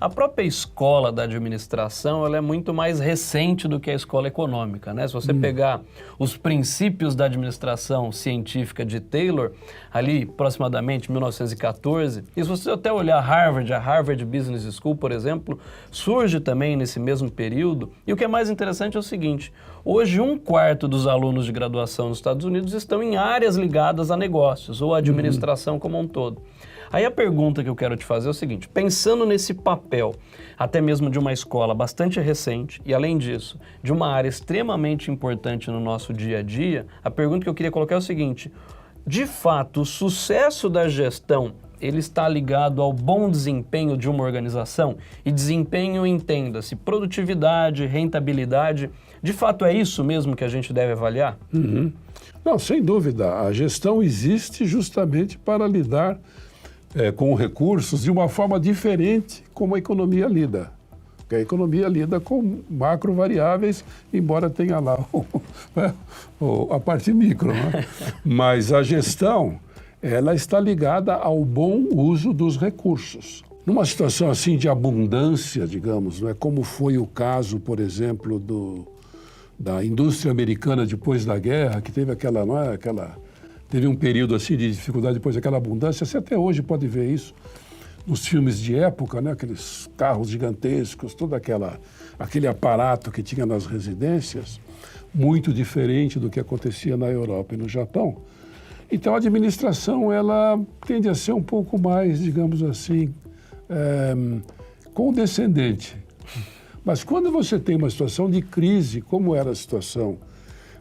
A própria escola da administração, ela é muito mais recente do que a escola econômica, né? Se você pegar os princípios da administração científica de Taylor, ali aproximadamente 1914, e se você até olhar Harvard, a Harvard Business School, por exemplo, surge também nesse mesmo período. E o que é mais interessante é o seguinte, hoje 1/4 dos alunos de graduação nos Estados Unidos estão em áreas ligadas a negócios ou a administração como um todo. Aí a pergunta que eu quero te fazer é o seguinte, pensando nesse papel, até mesmo de uma escola bastante recente e, além disso, de uma área extremamente importante no nosso dia a dia, a pergunta que eu queria colocar é o seguinte, de fato, o sucesso da gestão, ele está ligado ao bom desempenho de uma organização? E desempenho, entenda-se, produtividade, rentabilidade, de fato é isso mesmo que a gente deve avaliar? Não, sem dúvida, a gestão existe justamente para lidar com recursos de uma forma diferente como a economia lida. Porque a economia lida com macro variáveis, embora tenha lá a parte micro. Né? Mas a gestão, ela está ligada ao bom uso dos recursos. Numa situação assim de abundância, digamos, não é como foi o caso, por exemplo, da indústria americana depois da guerra, que teve teve um período assim de dificuldade depois daquela abundância. Você até hoje pode ver isso nos filmes de época, né? Aqueles carros gigantescos, todo aquele aparato que tinha nas residências, muito diferente do que acontecia na Europa e no Japão. Então a administração ela tende a ser um pouco mais, digamos assim, condescendente. Mas quando você tem uma situação de crise, como era a situação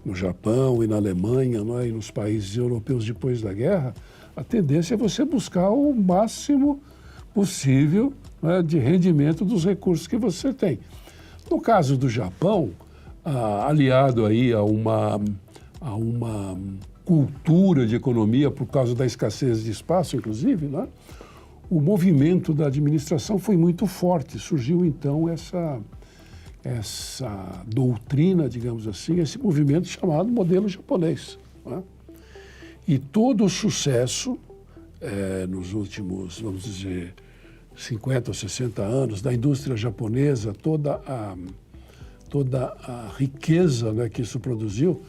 no Japão e na Alemanha, não é? E nos países europeus depois da guerra, a tendência é você buscar o máximo possível, né, de rendimento dos recursos que você tem. No caso do Japão, aliado aí a uma cultura de economia por causa da escassez de espaço, inclusive, né, o movimento da administração foi muito forte. Surgiu então essa doutrina, digamos assim, esse movimento chamado modelo japonês. Né? E todo o sucesso nos últimos, vamos dizer, 50 ou 60 anos da indústria japonesa, toda a riqueza, né, que isso produziu,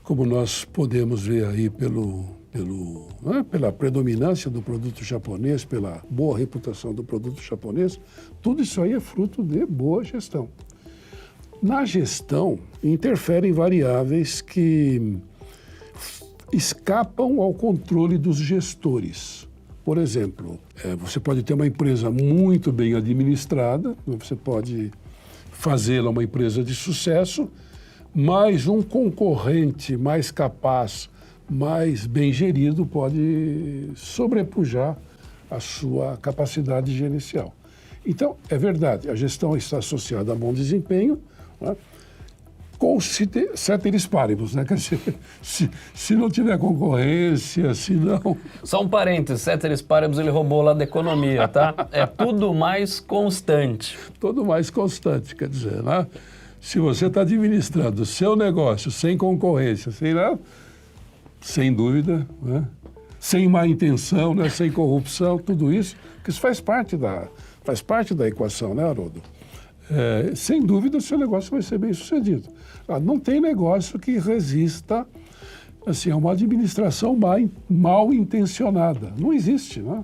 como nós podemos ver aí pela predominância do produto japonês, pela boa reputação do produto japonês, tudo isso aí é fruto de boa gestão. Na gestão, interferem variáveis que escapam ao controle dos gestores. Por exemplo, você pode ter uma empresa muito bem administrada, você pode fazê-la uma empresa de sucesso, mas um concorrente mais capaz, mais bem gerido, pode sobrepujar a sua capacidade gerencial. Então, é verdade, a gestão está associada a bom desempenho, né, com ceteris paribus, né? Quer dizer, se não tiver concorrência, se não... Só um parênteses, ceteris paribus ele roubou lá da economia, tá? É tudo mais constante. Tudo mais constante, quer dizer, né? Se você está administrando o seu negócio sem concorrência, sem dúvida, né? Sem má intenção, né? Sem corrupção, tudo isso, que isso faz parte da equação, né, Haroldo? Sem dúvida, o seu negócio vai ser bem sucedido. Não tem negócio que resista assim, a uma administração mal intencionada. Não existe, né?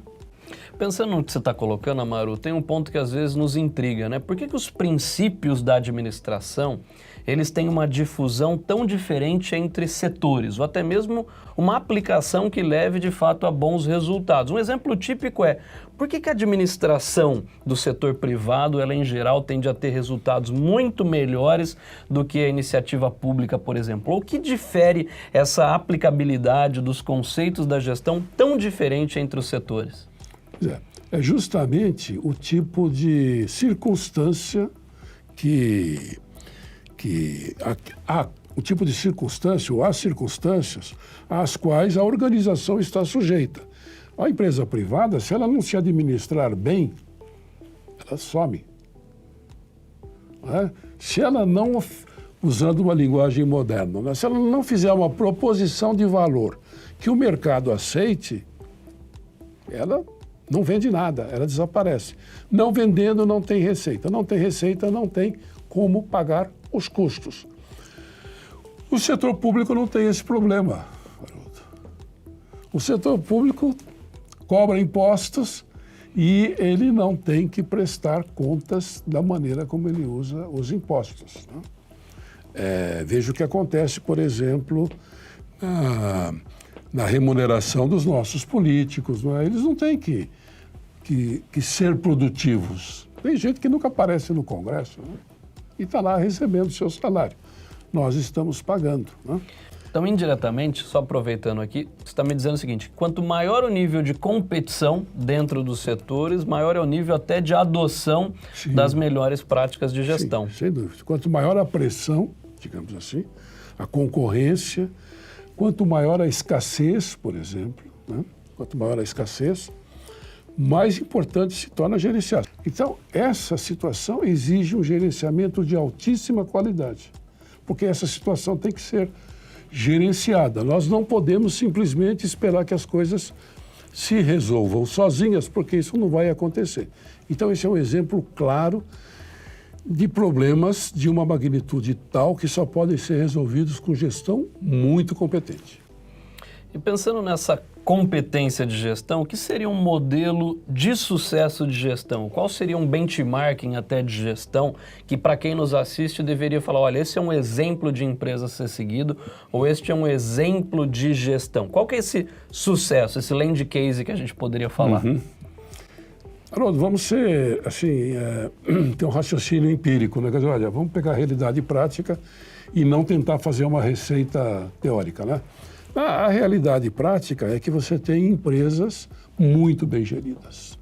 Pensando no que você está colocando, Amaru, tem um ponto que às vezes nos intriga, né? Por que os princípios da administração, eles têm uma difusão tão diferente entre setores, ou até mesmo uma aplicação que leve de fato a bons resultados? Um exemplo típico é, por que a administração do setor privado, ela em geral tende a ter resultados muito melhores do que a iniciativa pública, por exemplo? Ou o que difere essa aplicabilidade dos conceitos da gestão tão diferente entre os setores? É justamente o tipo de circunstância o tipo de circunstância ou as circunstâncias às quais a organização está sujeita. A empresa privada, se ela não se administrar bem, ela some. Né? Se ela não, usando uma linguagem moderna, né? Se ela não fizer uma proposição de valor que o mercado aceite, ela Não vende nada, ela desaparece. Não vendendo, não tem receita. Não tem receita, não tem como pagar os custos. O setor público não tem esse problema, Haroldo. O setor público cobra impostos e ele não tem que prestar contas da maneira como ele usa os impostos, né? Veja o que acontece, por exemplo, na remuneração dos nossos políticos, não é? Eles não têm que ser produtivos. Tem gente que nunca aparece no Congresso, né? E está lá recebendo seu salário. Nós estamos pagando, né? Então, indiretamente, só aproveitando aqui, você está me dizendo o seguinte: quanto maior o nível de competição dentro dos setores, maior é o nível até de adoção das melhores práticas de gestão. Sim, sem dúvida. Quanto maior a pressão, digamos assim, a concorrência, quanto maior a escassez, por exemplo, né? Quanto maior a escassez, mais importante se torna gerenciar. Então, essa situação exige um gerenciamento de altíssima qualidade, porque essa situação tem que ser gerenciada. Nós não podemos simplesmente esperar que as coisas se resolvam sozinhas, porque isso não vai acontecer. Então, esse é um exemplo claro de problemas de uma magnitude tal que só podem ser resolvidos com gestão muito competente. E pensando nessa competência de gestão, o que seria um modelo de sucesso de gestão? Qual seria um benchmarking até de gestão que, para quem nos assiste, deveria falar: olha, esse é um exemplo de empresa a ser seguido, ou este é um exemplo de gestão? Qual que é esse sucesso, esse land case que a gente poderia falar? Haroldo, vamos ser, assim, ter um raciocínio empírico, né? Quer dizer, olha, vamos pegar a realidade prática e não tentar fazer uma receita teórica, né? A realidade prática é que você tem empresas muito bem geridas.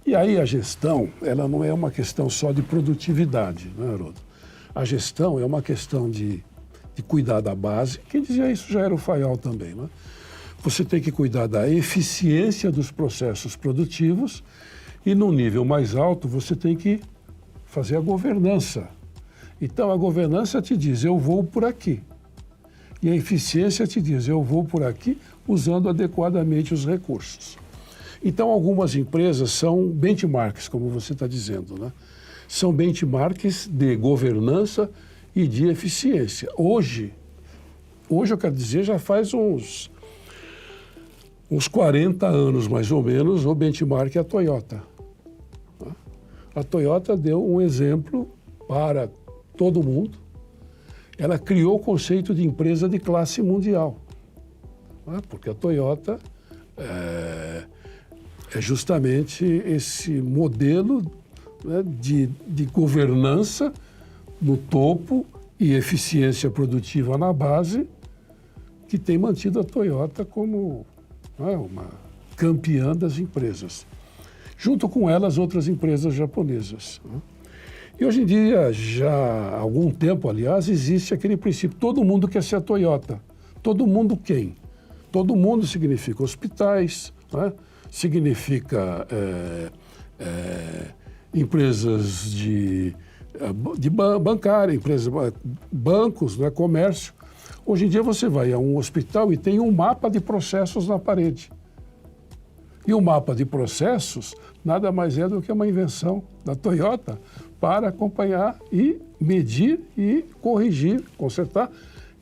E aí a gestão, ela não é uma questão só de produtividade, né, Haroldo? A gestão é uma questão de cuidar da base. Quem dizia isso já era o Fayol também, né? Você tem que cuidar da eficiência dos processos produtivos e, num nível mais alto, você tem que fazer a governança. Então, a governança te diz: eu vou por aqui. E a eficiência te diz: eu vou por aqui usando adequadamente os recursos. Então, algumas empresas são benchmarks, como você está dizendo, né? São benchmarks de governança e de eficiência. Hoje eu quero dizer, já faz uns 40 anos, mais ou menos, o benchmark é a Toyota. A Toyota deu um exemplo para todo mundo. Ela criou o conceito de empresa de classe mundial, né? Porque a Toyota é justamente esse modelo, né, de governança no topo e eficiência produtiva na base que tem mantido a Toyota como, né, uma campeã das empresas. Junto com elas, outras empresas japonesas, né? E hoje em dia, já há algum tempo, aliás, existe aquele princípio: todo mundo quer ser a Toyota. Todo mundo quem? Todo mundo significa hospitais, né? Significa empresas de bancária, empresas, bancos, né? Comércio. Hoje em dia você vai a um hospital e tem um mapa de processos na parede. E o mapa de processos nada mais é do que uma invenção da Toyota para acompanhar e medir e corrigir, consertar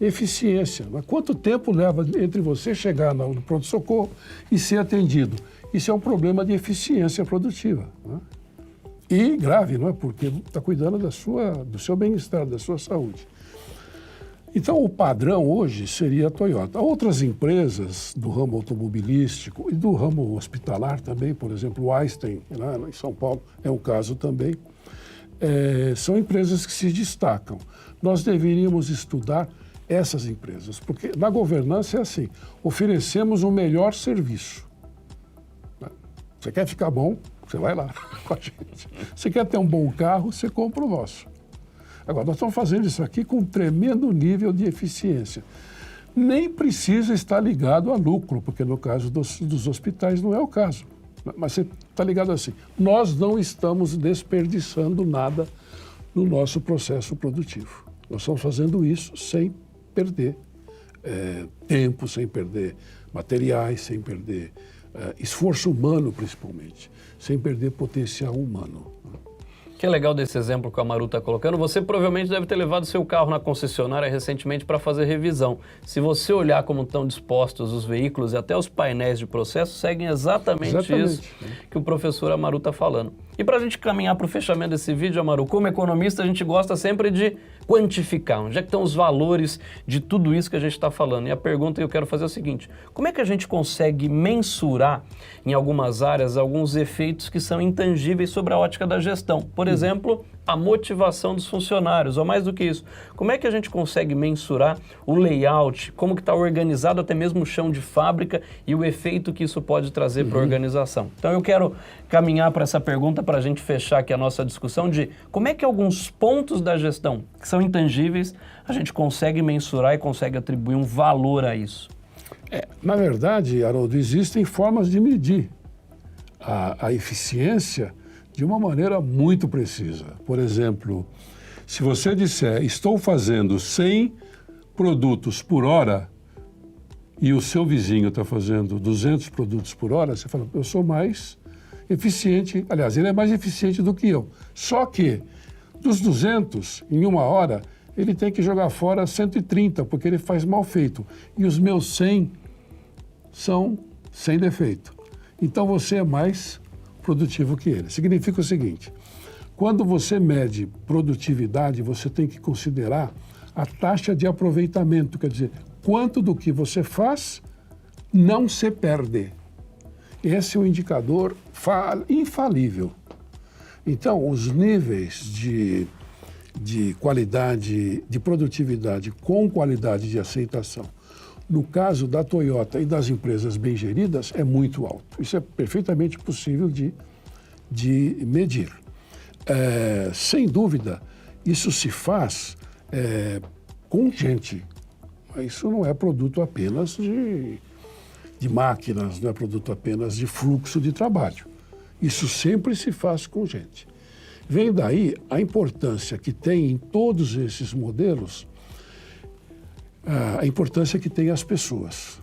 eficiência. Mas quanto tempo leva entre você chegar no pronto-socorro e ser atendido? Isso é um problema de eficiência produtiva, né? E grave, não é? Porque está cuidando do seu bem-estar, da sua saúde. Então, o padrão hoje seria a Toyota. Outras empresas do ramo automobilístico e do ramo hospitalar também, por exemplo, o Einstein, lá em São Paulo, é um caso também, são empresas que se destacam. Nós deveríamos estudar essas empresas, porque na governança é assim: oferecemos o melhor serviço. Você quer ficar bom, você vai lá com a gente. Você quer ter um bom carro, você compra o nosso. Agora, nós estamos fazendo isso aqui com um tremendo nível de eficiência. Nem precisa estar ligado a lucro, porque no caso dos hospitais não é o caso. Mas você está ligado assim: nós não estamos desperdiçando nada no nosso processo produtivo. Nós estamos fazendo isso sem perder tempo, sem perder materiais, sem perder esforço humano, principalmente, sem perder potencial humano. Que é legal desse exemplo que o Amaru está colocando. Você provavelmente deve ter levado seu carro na concessionária recentemente para fazer revisão. Se você olhar como estão dispostos os veículos e até os painéis de processo, seguem exatamente isso que o professor Amaru está falando. E para a gente caminhar para o fechamento desse vídeo, Amaru, como economista, a gente gosta sempre de quantificar. Onde é que estão os valores de tudo isso que a gente está falando? E a pergunta que eu quero fazer é o seguinte: como é que a gente consegue mensurar, em algumas áreas, alguns efeitos que são intangíveis sobre a ótica da gestão? Por exemplo, a motivação dos funcionários, ou mais do que isso, como é que a gente consegue mensurar o layout, como que está organizado até mesmo o chão de fábrica e o efeito que isso pode trazer para a organização? Então eu quero caminhar para essa pergunta para a gente fechar aqui a nossa discussão de como é que alguns pontos da gestão que são intangíveis a gente consegue mensurar e consegue atribuir um valor a isso. Na verdade, Haroldo, existem formas de medir a eficiência de uma maneira muito precisa. Por exemplo, se você disser, estou fazendo 100 produtos por hora e o seu vizinho está fazendo 200 produtos por hora, você fala, eu sou mais eficiente, aliás, ele é mais eficiente do que eu. Só que dos 200, em uma hora, ele tem que jogar fora 130, porque ele faz mal feito. E os meus 100 são sem defeito. Então você é mais produtivo que ele. Significa o seguinte: quando você mede produtividade, você tem que considerar a taxa de aproveitamento, quer dizer, quanto do que você faz não se perde. Esse é um indicador infalível. Então, os níveis de qualidade, de produtividade com qualidade de aceitação, no caso da Toyota e das empresas bem geridas, é muito alto. Isso é perfeitamente possível de medir. Sem dúvida, isso se faz com gente. Isso não é produto apenas de máquinas, não é produto apenas de fluxo de trabalho. Isso sempre se faz com gente. Vem daí a importância que tem em todos esses modelos, a importância que tem as pessoas.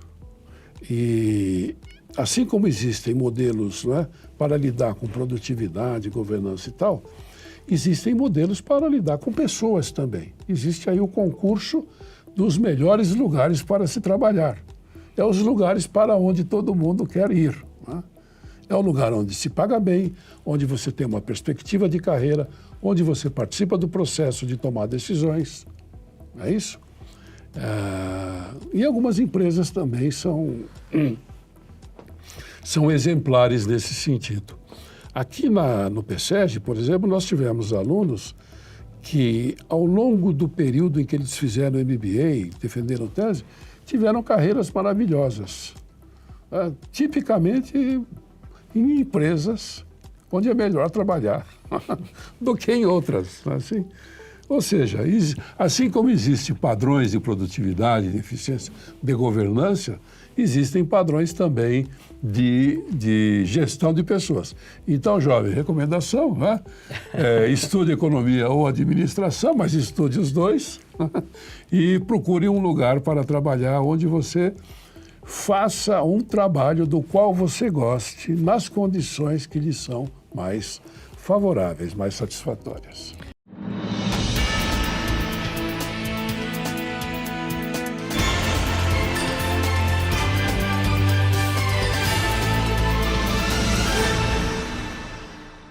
E assim como existem modelos, não é, para lidar com produtividade, governança e tal, existem modelos para lidar com pessoas também. Existe aí o concurso dos melhores lugares para se trabalhar. É os lugares para onde todo mundo quer ir. Não é? É o lugar onde se paga bem, onde você tem uma perspectiva de carreira, onde você participa do processo de tomar decisões. Não é isso? E algumas empresas também são exemplares nesse sentido. Aqui no PSEG, por exemplo, nós tivemos alunos que, ao longo do período em que eles fizeram MBA, defenderam tese, tiveram carreiras maravilhosas. Tipicamente em empresas onde é melhor trabalhar do que em outras. Assim. Ou seja, assim como existem padrões de produtividade, de eficiência, de governança, existem padrões também de gestão de pessoas. Então, jovem, recomendação, né? Estude economia ou administração, mas estude os dois e procure um lugar para trabalhar onde você faça um trabalho do qual você goste, nas condições que lhe são mais favoráveis, mais satisfatórias.